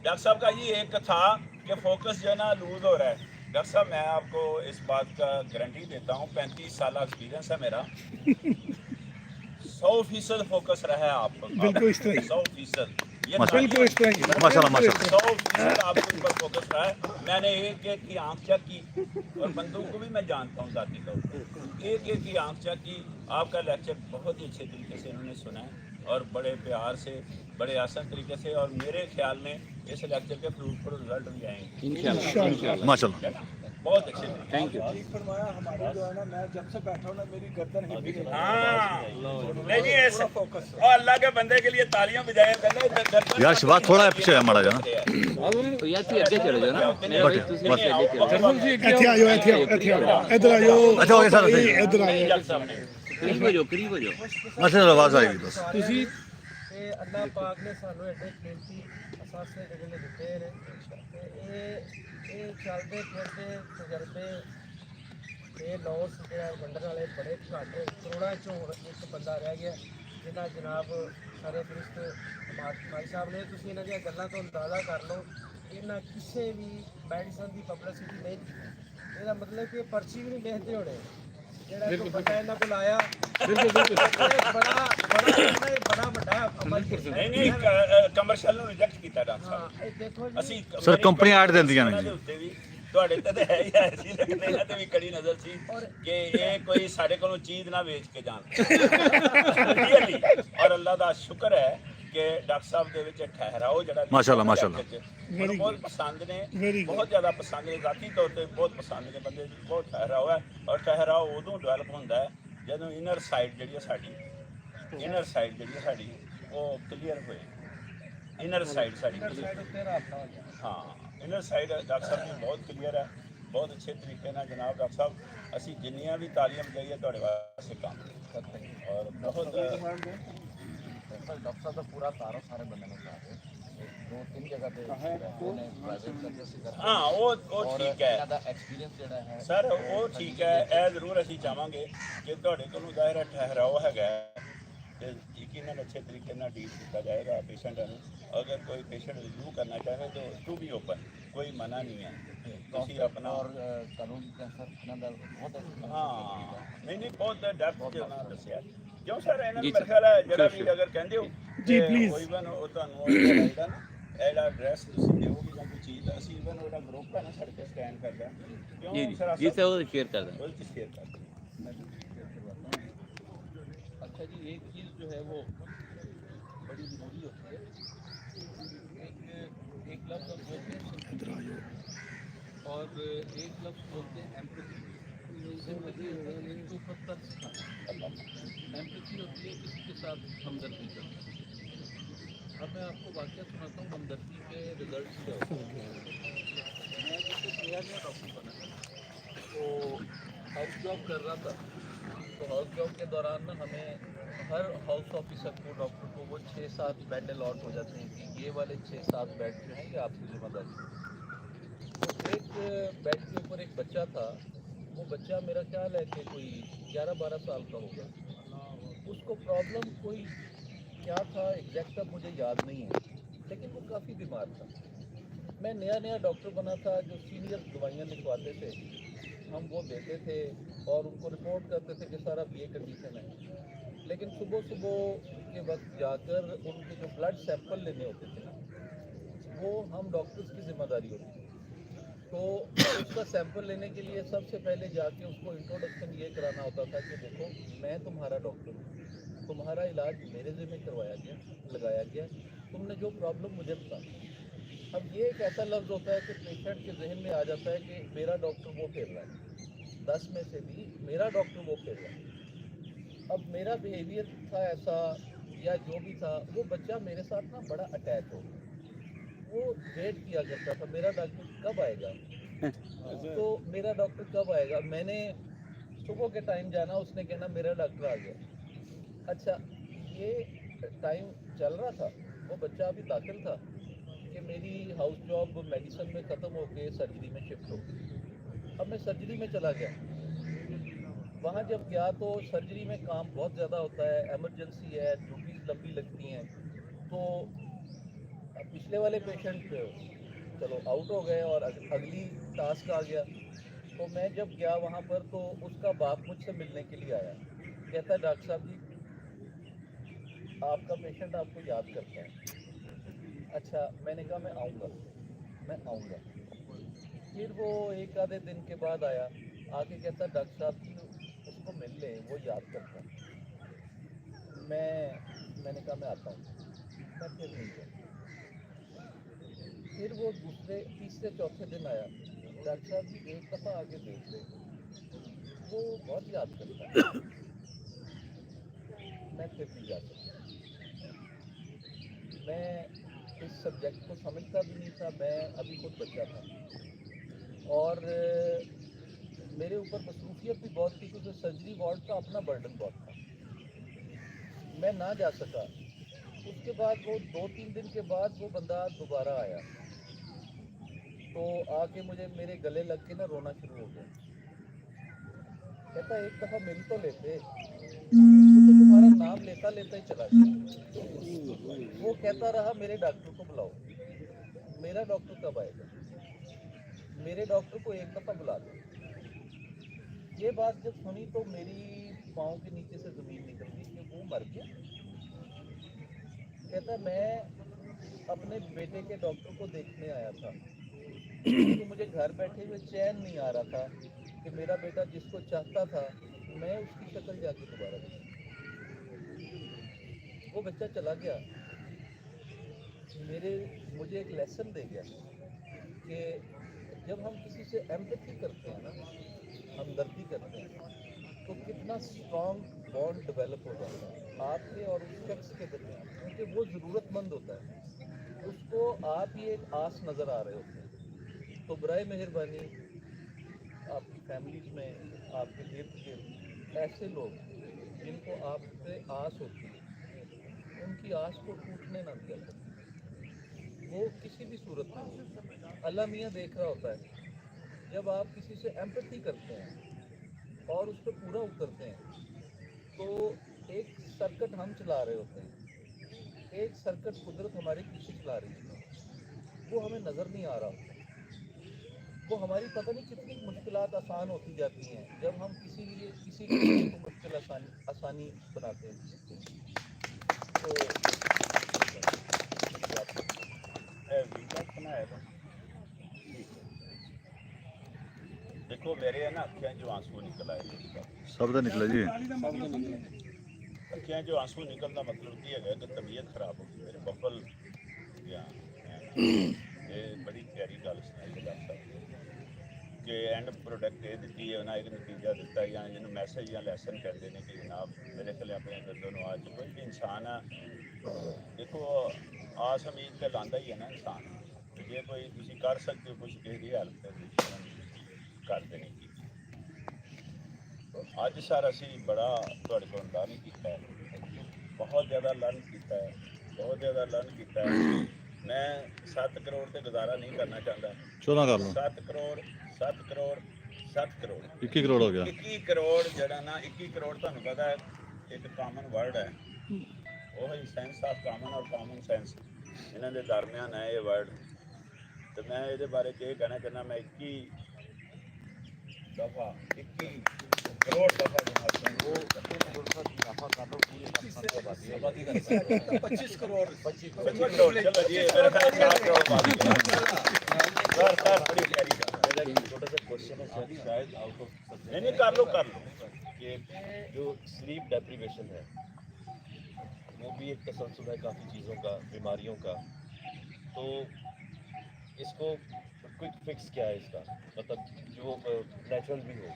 Doctor साहब का ये एक था कि फोकस जो है ना लूज हो रहा है। डॉक्टर साहब मैं आपको इस बात का गारंटी देता हूँ, 35 साल एक्सपीरियंस है मेरा। 100% फोकस रहा है आपको, बिल्कुल इस तरह ही 100%। ये बिल्कुल इस तरह ही माशाल्लाह माशाल्लाह 100% आपके ऊपर फोकस रहा है। मैंने एक एक की आंख चेक की, और बंदूक को भी मैं जानता हूँ ذاتی तौर पर। एक एक की आंख चेक की। आपका लेक्चर बहुत ही अच्छे तरीके से इन्होंने सुना है, और बड़े प्यार से, बड़े आसान तरीके से, और मेरे ख्याल में इस लेक्चर के फ्रूटफुल रिजल्ट भी आएंगे इंशाअल्लाह। माशाल्लाह। बहुत अच्छे तरीके। Thank you. ठीक फरमाया। हमारी जो है ना, मैं जब से बैठा हूँ ना, मेरी गर्दन हिल रही है। हाँ नहीं जी, ऐसा और अल्लाह के बंदे के लिए तालियां बजाया पहले। यार शिवाज थोड़ा पीछे है माड़ा जाना। तो यार तू आगे चले जाओ ना, मेरे भाई तू आगे चले जाओ। ਇੱਥੇ ਆਇਓ ਇੱਥੇ ਆਇਓ ਇੱਥੇ ਆਇਓ ਇੱਧਰ ਆਇਓ अच्छा हो गया सर सही है। ਇੱਧਰ ਆਇਓ करीब हो जाओ। अच्छा आवाज आएगी बस। ਤੁਸੀਂ ਤੇ ਅੱਲਾਹ ਪਾਕ ਨੇ ਸਾਨੂੰ ਐਡੇ ਕੀਮਤੀ ਅਸਾਸੇ ਜਿਹੜੇ ਨੇ ਦਿੱਤੇ ਨੇ ਤੇ ਇਹ ਚੱਲਦੇ ਫਿਰਦੇ ਤਜਰਬੇ ਇਹ ਲੋਸ ਜਿਹੜਾ ਵੰਡਣ ਵਾਲੇ ਬੜੇ ਘੱਟ ਕਰੋੜਾਂ ਚੋਂ ਇੱਕ ਬੰਦਾ ਰਹਿ ਗਿਆ ਜਿਹਦਾ ਜਨਾਬ ਸਾਰੇ ਫਰਿਸ਼ਤ ਮਾਈ ਸਾਹਿਬ ਨੇ। ਤੁਸੀਂ ਇਹਨਾਂ ਦੀਆਂ ਗੱਲਾਂ ਤੋਂ ਅੰਦਾਜ਼ਾ ਕਰ ਲਓ, ਇਹਨਾਂ ਕਿਸੇ ਵੀ ਮੈਡੀਸਨ ਦੀ ਪਬਲਿਸਿਟੀ ਨਹੀਂ ਕੀਤੀ। ਇਹਦਾ ਮਤਲਬ ਕਿ ਪਰਚੀ ਵੀ ਨਹੀਂ ਲਿਖਦੇ ਹੋਣੇ। ਜਿਹੜਾ ਕੋਈ ਬੰਦਾ ਇਹਨਾਂ ਕੋਲ ਆਇਆ ਬੜਾ ਵੱਡਾ ਅਮਲ ਕੀਤਾ। ਨਹੀਂ ਕਮਰਸ਼ੀਅਲ ਨੂੰ ਰਿਜੈਕਟ ਕੀਤਾ ਡਾਕਟਰ ਸਾਹਿਬ। ਹਾਂ ਇਹ ਦੇਖੋ ਜੀ, ਅਸੀਂ ਸਰ ਕੰਪਨੀ ਐਡ ਦਿੰਦੀਆਂ ਨੇ ਜੀ। ਉੱਤੇ ਵੀ ਤੁਹਾਡੇ ਤੇ ਹੈ ਹੀ ਐਸੀ ਲੱਗਦੇ ਇਹਨਾਂ ਤੇ ਵੀ ਕੜੀ ਨਜ਼ਰ ਸੀ ਕਿ ਇਹ ਕੋਈ ਸਾਡੇ ਕੋਲੋਂ ਚੀਜ਼ ਨਾ ਵੇਚ ਕੇ ਜਾਣ। Really, ਔਰ ਅੱਲਾ ਦਾ ਸ਼ੁਕਰ ਹੈ ਕਿ ਡਾਕਟਰ ਸਾਹਿਬ ਦੇ ਵਿੱਚ ਠਹਿਰਾਓ ਜਿਹੜਾ ਮਾਸ਼ਾਅੱਲਾ ਮਾਸ਼ਾਅੱਲਾ ਮੈਨੂੰ ਬਹੁਤ ਪਸੰਦ ਨੇ, ਬਹੁਤ ਜ਼ਿਆਦਾ ਪਸੰਦ ਨੇ, ذاتی ਤੌਰ ਤੇ ਬਹੁਤ ਪਸੰਦ ਨੇ। ਬੰਦੇ ਬਹੁਤ ਠਹਿਰਾਓ ਹੈ, ਔਰ ਠਹਿਰਾਓ ਉਦੋਂ ਡਿਵੈਲਪ ਹੁੰਦਾ ਹੈ ਜਦੋਂ ਇਨਰ ਸਾਈਡ ਜਿਹੜੀ ਹੈ ਸਾਡੀ ਉਹ ਕਲੀਅਰ ਹੋਏ। ਇਨਰ ਸਾਈਡ ਸਾਡੀ ਹਾਂ, ਇਨਰ ਸਾਈਡ ਡਾਕਟਰ ਸਾਹਿਬ ਦੀ ਬਹੁਤ ਕਲੀਅਰ ਹੈ, ਬਹੁਤ ਅੱਛੇ ਤਰੀਕੇ ਨਾਲ। ਜਨਾਬ ਡਾਕਟਰ ਸਾਹਿਬ ਅਸੀਂ ਜਿੰਨੀਆਂ ਵੀ ਤਾਲੀਆਂ ਬਜਾਈਏ ਤੁਹਾਡੇ ਵਾਸਤੇ ਕੰਮ ਕਰਦੇ ਹਾਂ, ਔਰ ਬਹੁਤ डॉक्टर साहब का पूरा तारफ सारे बंदे ने कहा है 2-3 जगह पे ਹਾਂ ਉਹ ਠੀਕ ਹੈ ਦਾ ਐਕਸਪੀਰੀਅੰਸ ਜਿਹੜਾ ਹੈ ਸਰ, ਉਹ ਠੀਕ ਹੈ। ਇਹ ਜ਼ਰੂਰ ਅਸੀਂ ਚਾਹਾਂਗੇ ਕਿ ਤੁਹਾਡੇ ਕੋਲੋਂ ਜ਼ਾਹਿਰ ਠਹਿਰਾਓ ਹੈਗਾ ਤੇ ਯਕੀਨਨ ਅੱਛੇ ਤਰੀਕੇ ਨਾਲ ਡੀਲ ਕੀਤਾ ਜਾਏਗਾ ਪੇਸ਼ੈਂਟਾਂ ਨੂੰ। ਅਗਰ ਕੋਈ ਪੇਸ਼ੈਂਟ ਰਿਵਿਊ ਕਰਨਾ ਚਾਹੇ ਤਾਂ ਟੂ ਬੀ ਓਪਨ, ਕੋਈ ਮਨਾ ਨਹੀਂ ਹੈ। ਤੁਸੀਂ ਆਪਣਾ ਔਰ ਕਾਨੂੰਨ ਕੈਂਸਰ ਇਹਨਾਂ ਦਾ ਬਹੁਤ ਹਾਂ ਨਹੀਂ ਬਹੁਤ ਡੈਪਥ ਦੇ ਨਾਲ ਦੱਸਿਆ ਕਿਉਂ ਸਰ। ਇਹਨਾਂ ਨੂੰ ਮੇਰੇ ਖਿਆਲ ਹੈ ਜਿਹੜਾ ਵੀ ਅਗਰ ਕਹਿੰਦੇ ਹੋ ਜੀ, please। ਕੋਈ ਬਨ ਉਹ ਤੁਹਾਨੂੰ ਇਹਦਾ ਇਹਦਾ ਐਡਰੈਸ ਤੁਸੀਂ ਦਿਓਗੇ ਜਾਂ ਕੋਈ ਚੀਜ਼ ਦਾ, ਅਸੀਂ ਇਵਨ ਉਹਦਾ ਗਰੁੱਪ ਹੈ ਨਾ ਸਾਡੇ ਤੇ ਸਕੈਨ ਕਰਦਾ ਕਿਉਂ जी ਸਰ। जी से वो शेयर कर दें। ਉਹ ਚ ਸ਼ੇਅਰ ਕਰ ਦਿਓ। अच्छा जी, एक चीज़ जो है वो बड़ी ज़रूरी होती है। एक लफ्ज़ हम बोलते हैं और एक लफ्ज़ बोलते हैं एम्पैथी। सिंपैथी होता है किसी के ऊपर तरस खाना, एम्पैथी होती है किसी के साथ हमदर्दी करना। अब मैं आपको वाक़या सुनाता हूँ हमदर्दी के रिजल्ट क्या होते हैं। मैं जैसे नया डॉक्टर बना तो हाउस जॉब कर रहा था, तो हाउस जॉब के दौरान ना हमें हर हाउस ऑफिसर को, डॉक्टर को वो 6-7 बेड अलॉट हो जाते हैं कि ये वाले 6-7 बेड जो हैं ये आपकी जिम्मेदारी है। तो एक बेड के ऊपर एक बच्चा था। वो बच्चा मेरा ख्याल है कि कोई 11-12 साल का होगा। उसको प्रॉब्लम कोई क्या था एग्जैक्ट अब मुझे याद नहीं है, लेकिन वो काफ़ी बीमार था। मैं नया डॉक्टर बना था, जो सीनियर दवाइयाँ लिखवाते थे हम वो देते थे और उनको रिपोर्ट करते थे कि सर अब ये कंडीशन है। लेकिन सुबह के वक्त जाकर उनके जो ब्लड सैंपल लेने होते थे ना, वो हम डॉक्टर्स की जिम्मेदारी होती थी। तो उसका सैंपल लेने के लिए सबसे पहले जाके उसको इंट्रोडक्शन ये कराना होता था कि देखो मैं तुम्हारा डॉक्टर हूँ, तुम्हारा इलाज मेरे ज़िम्मे लगाया गया, तुमने जो प्रॉब्लम मुझे बता। अब ये एक ऐसा लफ्ज़ होता है कि पेशेंट के जहन में आ जाता है कि मेरा डॉक्टर वो खेल रहा है, 10 में से भी मेरा डॉक्टर वो खेल रहा है। अब मेरा बिहेवियर था ऐसा या जो भी था, वो बच्चा मेरे साथ ना बड़ा अटैच हो गया। वो वेट किया करता था मेरा डॉक्टर कब आएगा, तो मेरा डॉक्टर कब आएगा। मैंने सुबह के टाइम जाना, उसने कहना मेरा डॉक्टर आ गया। अच्छा, ये टाइम चल रहा था, वो बच्चा अभी दाखिल था कि मेरी हाउस जॉब मेडिसिन में ख़त्म होके सर्जरी में शिफ्ट हो गई। अब मैं सर्जरी में चला गया। वहाँ जब गया तो सर्जरी में काम बहुत ज़्यादा होता है, एमरजेंसी है, ड्यूटीज़ लंबी लगती हैं। तो पिछले वाले पेशेंट चलो आउट हो गए और अगली टास्क आ गया। तो मैं जब गया वहाँ पर तो उसका बाप मुझसे मिलने के लिए आया, कहता है डॉक्टर साहब जी आपका पेशेंट आपको याद करता है। अच्छा, मैंने कहा मैं आऊँगा। फिर वो एक आधे दिन के बाद आया, आके कहता डॉक्टर साहब जी उसको मिल ले, वो याद करता है। मैंने कहा मैं आता हूँ। मैं फिर नहीं गया। फिर वो दूसरे तीसरे चौथे दिन आया, डॉक्टर साहब जी एक दफ़ा आके देख ले, वो बहुत याद करता है। मैं फिर नहीं जा सकता। मैं इस सब्जेक्ट को समझता भी नहीं था, मैं अभी खुद बच्चा था और मेरे ऊपर मसरूफियत भी बहुत थी क्योंकि सर्जरी वार्ड का अपना बर्डन बहुत था। मैं ना जा सका। उसके बाद वो 2-3 दिन के बाद वो बंदा दोबारा आया, तो आके मुझे मेरे गले लग के ना रोना शुरू हो गया। कहता एक दफ़ा मिल तो लेते, वो तो तुम्हारा नाम लेता लेता ही चला गया। वो कहता रहा मेरे डॉक्टर को बुलाओ। मेरा डॉक्टर कब आएगा? मेरे डॉक्टर को एक दफ़ा बुला दो। ये बात जब सुनी तो मेरी पाँव के नीचे से ज़मीन निकल गई कि वो मर गया। कहता मैं अपने बेटे के डॉक्टर को देखने आया था क्योंकि मुझे घर बैठे हुए चैन नहीं आ रहा था कि मेरा बेटा जिसको चाहता था मैं उसकी शक्ल जाके दोबारा देखूं। वो बच्चा चला गया, मुझे एक लेसन दे गया कि जब हम किसी से एम्पैथी करते हैं ना, हमदर्दी करते हैं, तो कितना स्ट्रॉन्ग बॉन्ड डेवलप हो जाता है आपके और उस शख्स के दरमियान, क्योंकि वो ज़रूरतमंद होता है, उसको आप ही एक आस नज़र आ रहे होते हैं। तो बराए मेहरबानी आपकी फैमिलीज में, आपके इर्द गिर्द ऐसे लोग जिनको आप पे आस होती है, उनकी आस को टूटने ना दिया करें। वो किसी भी सूरत में हो, अल्लाह मियाँ देख रहा होता है। जब आप किसी से एम्पैथी करते हैं और उस पर पूरा उतरते हैं तो एक सर्किट हम चला रहे होते हैं, एक सर्किट कुदरत हमारे पीछे चला रही है, वो हमें नज़र नहीं आ रहा होता। वो हमारी पता नहीं कितनी मुश्किलात आसान होती जाती हैं जब हम किसी के लिए को मुश्किल आसानी बनाते हैं। तो देखो मेरे है ना अखियां जो आंसू निकल आए, सब तो निकले जी। अखियां जो आंसू निकलना मतलब ये है कि तबीयत खराब हो गई मेरे बफल गया। ये बड़ी प्यारी गल सुनाई है डॉक्टर साहब कि एंड प्रोडक्ट ये दी है उन्हें एक नतीजा दिता या जिन्होंने मैसेज या लैसन कहते हैं कि जनाब मेरे ख्याल अपने दर्दों आज कोई भी इंसान है, देखो आस उम्मीद तो लाता ही है ना इंसान, जे कोई तुम कर सकते हो कुछ किसी की हेल्प कर देनी की। अज सर असी बड़ा थोड़े को लर्न किया, बहुत ज़्यादा लर्न किया, बहुत ज़्यादा लर्न किया। मैं 7 करोड़ से गुजारा नहीं करना चाहता। 14 कर लो। 7 करोड़ 7 करोड़ 7 करोड़ 21 करोड़ हो गया। 21 करोड़ जरा ना 21 करोड़ तुहानू पता है एक कॉमन वर्ड है, वो है सेंस ऑफ कॉमन और कॉमन सेंस, इन्हों के दरमियान है ये वर्ड। तो मैं ये बारे ये कहना चाहना, मैं 21 दफ़ा 21 करोड़ दफ़ा वो 25 करोड़ 25 करोड़ चलो जी मेरे ख्याल 4 करोड़ बात सर बड़ी प्यारी छोटा सा क्वेश्चन है सर, शायद आउट ऑफ नहीं कर लो कि जो स्लीप डेप्रीवेशन है वो भी एक तसलसल है काफ़ी चीज़ों का, बीमारियों का, तो इसको क्विक फिक्स क्या है इसका, मतलब जो नेचुरल भी हो।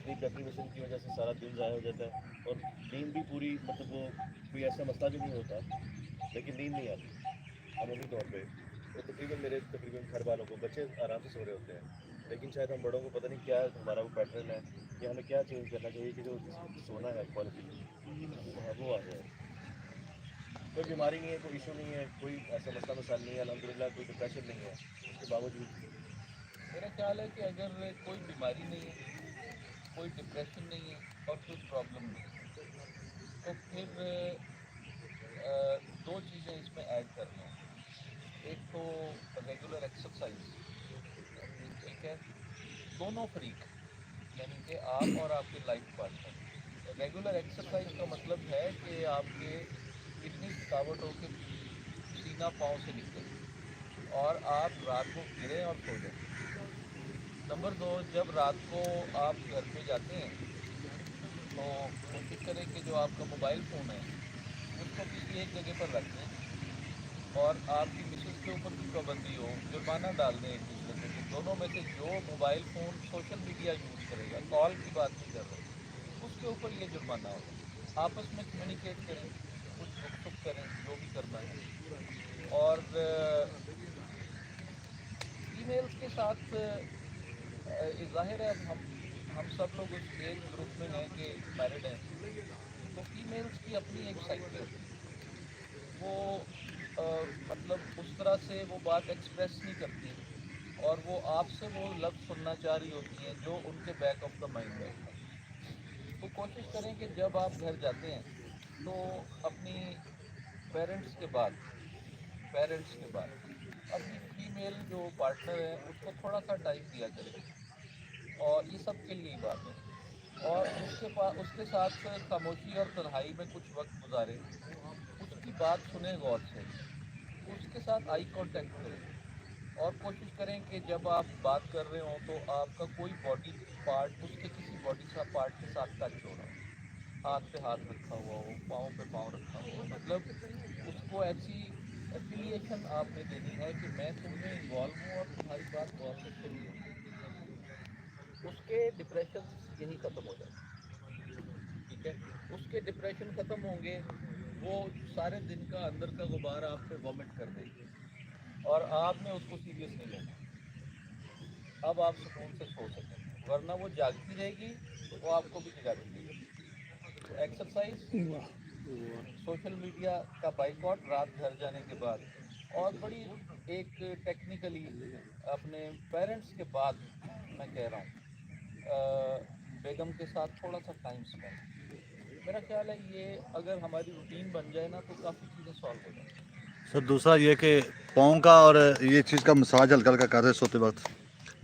स्लीप डेप्रीवेशन की वजह से सारा दिन ज़ाया हो जाता है और नींद भी पूरी, मतलब वो कोई ऐसा मसला भी नहीं होता लेकिन नींद नहीं आती अमूमी तौर पे। तो तकरीबन घर वालों को, बच्चे आराम से सो रहे होते हैं लेकिन शायद हम बड़ों को पता नहीं क्या हमारा वो पैटर्न है कि हमें क्या चेंज करना चाहिए कि जो सोना है क्वालिटी वो आ जाए। कोई बीमारी नहीं है, कोई इशू नहीं है, कोई ऐसा मसला मसाल नहीं है, अल्हम्दुलिल्लाह कोई डिप्रेशन नहीं है, उसके बावजूद मेरा ख्याल है कि अगर कोई बीमारी नहीं है, कोई डिप्रेशन नहीं है और कोई प्रॉब्लम नहीं है, तो फिर दो चीज़ें इसमें ऐड कर रहा हूँ। एक तो रेगुलर एक्सरसाइज, ठीक है, दोनों फ्रीक यानी कि आप और आपके लाइफ पार्टनर। रेगुलर एक्सरसाइज का मतलब है कि आपके इतनी थकावट हो कि सीना पाँव से निकले और आप रात को गिरें और सो जाएं। नंबर 2, जब रात को आप घर पे जाते हैं तो कोशिश करें कि जो आपका मोबाइल फ़ोन है उसको किसी एक जगह पर रख दें और आपकी मिसेज के ऊपर भी पाबंदी हो, जुर्माना डाल दें एक दूसरे से कि दोनों में से जो mobile phone social media use करेगा, कॉल की बात नहीं कर रहे, उसके ऊपर ये जुर्माना होगा। आपस में कम्युनिकेट करें, कुछ दुख सुख करें, जो भी करना है। और ईमेल्स के साथ ज़ाहिर है हम सब लोग उस एक ग्रुप में हैं कि मैरिड हैं, तो ईमेल्स की अपनी एक साइड है, वो मतलब उस तरह से वो बात एक्सप्रेस नहीं करती और वो आपसे वो लफ्ज़ सुनना चाह रही होती हैं जो उनके बैक ऑफ द माइंड में होता है। तो कोशिश करें कि जब आप घर जाते हैं तो अपनी पेरेंट्स के बाद अपनी फीमेल जो पार्टनर है उसको थोड़ा सा टाइम दिया करें, और ये सब के लिए बात है। और उसके साथ खामोशी और तन्हाई में कुछ वक्त गुजारें, उसकी बात सुने गौर से, उसके साथ आई कांटेक्ट करें और कोशिश करें कि जब आप बात कर रहे हो तो आपका कोई बॉडी पार्ट उसके किसी बॉडी पार्ट के साथ टच हो रहा हो, हाथ पे हाथ रखा हुआ हो, पाँव पे पाँव रखा हुआ हो, मतलब उसको ऐसी एफिलिएशन आपने देनी है कि मैं तुममें इन्वॉल्व हूँ और तुम्हारी बात गौर से सुन रही हूँ। उसके डिप्रेशन यही ख़त्म हो जाए, ठीक है। उसके डिप्रेशन ख़त्म होंगे, वो सारे दिन का अंदर का गुबार आप पे वॉमिट कर देगी और आपने उसको सीरियस नहीं लेना। अब आप सुकून से सो सकें, वरना वो जागती रहेगी तो वो आपको भी जगाती रहेगी। तो एक्सरसाइज, सोशल मीडिया का बाइकआउट रात घर जाने के बाद, और बड़ी एक टेक्निकली अपने पेरेंट्स के बाद मैं कह रहा हूँ बेगम के साथ थोड़ा सा टाइम स्पेंड। मेरा ख्याल है ये अगर हमारी रूटीन बन जाए ना तो काफ़ी चीज़ें सॉल्व हो जाएंगी। सर दूसरा ये कि पाँव का और ये चीज़ का मसाज हल्का हल्का कर रहे सोते वक्त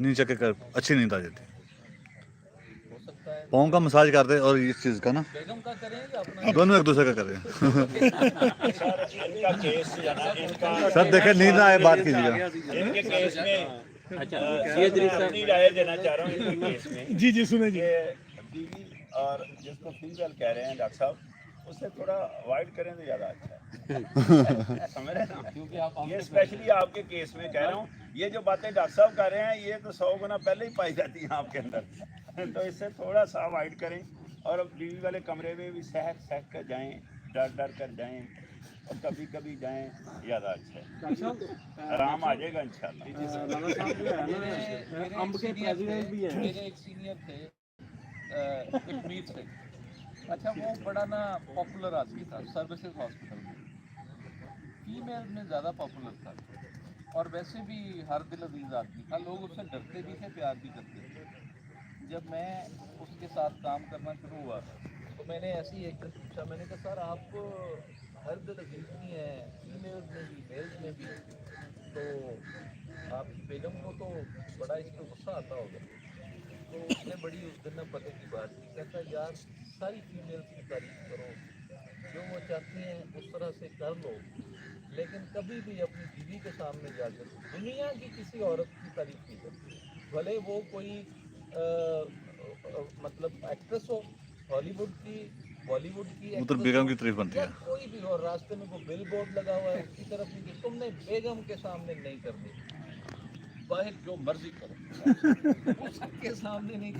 नीचे के कर अच्छी नींद आ जाती। हो सकता है पाँव का मसाज कर दे और इस चीज़ का ना बेगम का करें या अपना दोनों एक दूसरे का कर रहे हैं। सर इनका केस जो है ना, इनका सर देखे नींद ना आए बात कीजिएगा। इनके केस में अच्छा ये अपनी राय देना चाह रहा हूँ इनके केस में जी जी सुने जी। कि बीवी और जिसको फीमेल कह रहे हैं डॉक्टर साहब, उससे थोड़ा अवॉइड करें तो ज़्यादा अच्छा है। समझ रहे हैं ना, क्योंकि आप ये स्पेशली आपके केस में कह रहा हूँ। ये जो बातें डॉक्टर साहब कर रहे हैं ये तो 100 गुना पहले ही पाई जाती हैं आपके अंदर। तो इससे थोड़ा सा अवॉइड करें और बीवी वाले कमरे में भी सहक कर जाएं, डर कर जाएं और कभी कभी जाएं, ज़्यादा अच्छा है, आराम आ जाएगा इंशाल्लाह। मेरे एक सीनियर थे कश्मीर से। अच्छा, वो बड़ा ना पॉपुलर आदमी था सर्विसेज हॉस्पिटल में, फीमेल में ज़्यादा पॉपुलर था और वैसे भी हर दिल अजीज आदमी था, लोग उससे डरते भी थे, प्यार भी करते थे। जब मैं उसके साथ काम करना शुरू हुआ तो मैंने ऐसे ही एक दिन पूछा, मैंने कहा सर आप हर दिल अजीज भी हैं, फीमेल्स में भी मेल्स में भी, तो आपकी बेगम को तो बड़ा इस पर गुस्सा आता होगा। तो उसने बड़ी उस दिन ना पते की बात की, कहता यार सारी फीमेल्स की तारीफ करो, जो वो चाहती हैं उस तरह से कर लो, लेकिन कभी भी अपनी बीवी के सामने जाकर दुनिया की किसी औरत की तारीफ नहीं करती, भले वो कोई मतलब एक्ट्रेस हो, हॉलीवुड की, बॉलीवुड की वो तो एक्ट्रेस बेगम हो, की तारीफ बनती या है। कोई भी हो, रास्ते में कोई बिल बोर्ड लगा हुआ है उसकी तरफ नहीं कि तुमने बेगम के सामने नहीं करनी, बाहर जो मर्जी करो उसके सामने नहीं कर